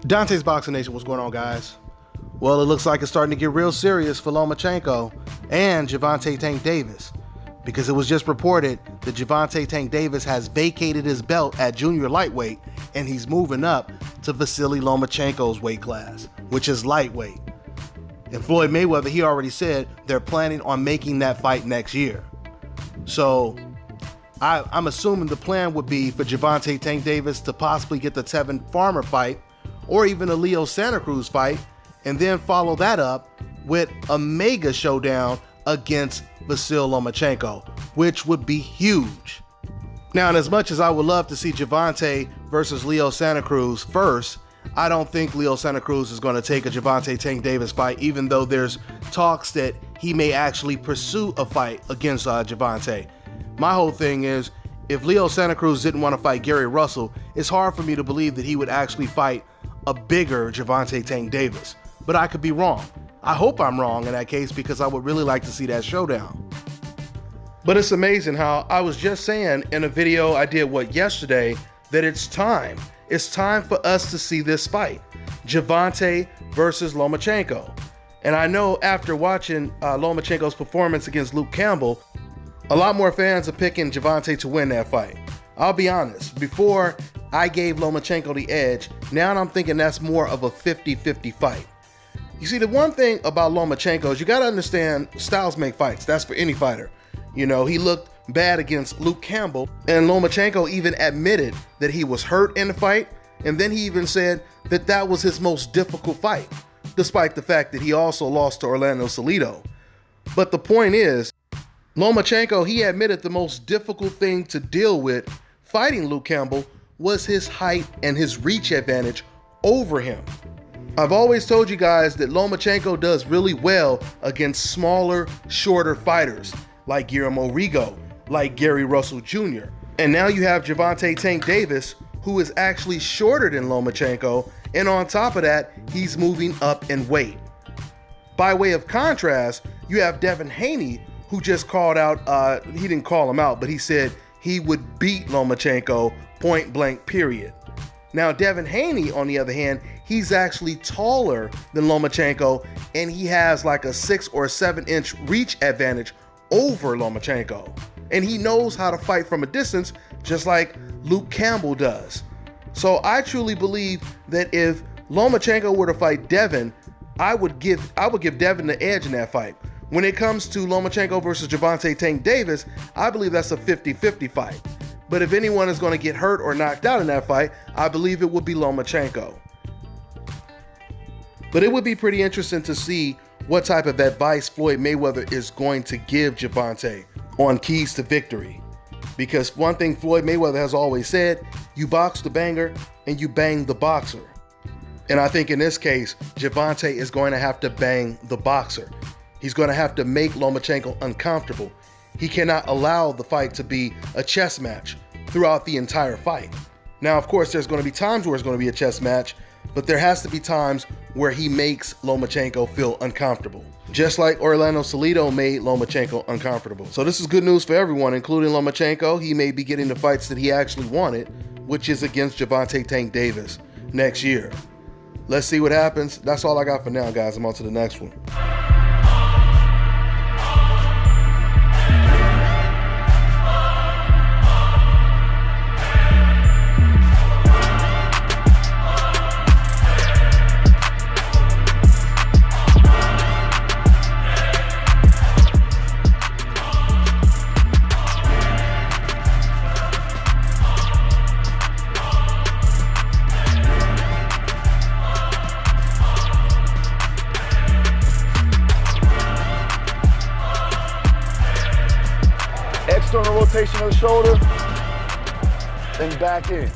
Dante's Boxing Nation, what's going on, guys? Well, it looks like it's starting to get real serious for Lomachenko and Gervonta Tank Davis, because it was just reported that Gervonta Tank Davis has vacated his belt at junior lightweight and he's moving up to Vasily Lomachenko's weight class, which is lightweight. And Floyd Mayweather, he already said they're planning on making that fight next year. So I'm assuming the plan would be for Gervonta Tank Davis to possibly get the Tevin Farmer fight or even a Leo Santa Cruz fight, and then follow that up with a mega showdown against Vasily Lomachenko, which would be huge. Now, and as much as I would love to see Gervonta versus Leo Santa Cruz first, I don't think Leo Santa Cruz is going to take a Gervonta Tank Davis fight, even though there's talks that he may actually pursue a fight against Gervonta. My whole thing is, if Leo Santa Cruz didn't want to fight Gary Russell, it's hard for me to believe that he would actually fight a bigger Gervonta Tank Davis. But I could be wrong. I hope I'm wrong in that case, because I would really like to see that showdown. But it's amazing how I was just saying in a video I did yesterday that it's time. It's time for us to see this fight, Gervonta versus Lomachenko. And I know after watching Lomachenko's performance against Luke Campbell, a lot more fans are picking Gervonta to win that fight. I'll be honest, before I gave Lomachenko the edge, now I'm thinking that's more of a 50-50 fight. You see, the one thing about Lomachenko is you got to understand styles make fights. That's for any fighter. You know, he looked bad against Luke Campbell, and Lomachenko even admitted that he was hurt in the fight, and then he even said that that was his most difficult fight, despite the fact that he also lost to Orlando Salido. But the point is, Lomachenko, he admitted the most difficult thing to deal with fighting Luke Campbell was his height and his reach advantage over him. I've always told you guys that Lomachenko does really well against smaller, shorter fighters like Guillermo Rigo, like Gary Russell Jr. And now you have Gervonta Tank Davis, who is actually shorter than Lomachenko, and on top of that, he's moving up in weight. By way of contrast, you have Devin Haney, who just called out, he didn't call him out, but he said he would beat Lomachenko point blank, period. Now, Devin Haney, on the other hand, he's actually taller than Lomachenko, and he has like a 6 or 7 inch reach advantage over Lomachenko. And he knows how to fight from a distance, just like Luke Campbell does. So I truly believe that if Lomachenko were to fight Devin, I would give Devin the edge in that fight. When it comes to Lomachenko versus Gervonta Tank Davis, I believe that's a 50-50 fight. But if anyone is going to get hurt or knocked out in that fight, I believe it would be Lomachenko. But it would be pretty interesting to see what type of advice Floyd Mayweather is going to give Gervonta on keys to victory. Because one thing Floyd Mayweather has always said, you box the banger and you bang the boxer. And I think in this case, Gervonta is going to have to bang the boxer. He's going to have to make Lomachenko uncomfortable. He cannot allow the fight to be a chess match throughout the entire fight. Now, of course, there's going to be times where it's going to be a chess match, but there has to be times where he makes Lomachenko feel uncomfortable, just like Orlando Salido made Lomachenko uncomfortable. So this is good news for everyone, including Lomachenko. He may be getting the fights that he actually wanted, which is against Gervonta Tank Davis next year. Let's see what happens. That's all I got for now, guys. I'm on to the next one. External rotation of the shoulder, then back in.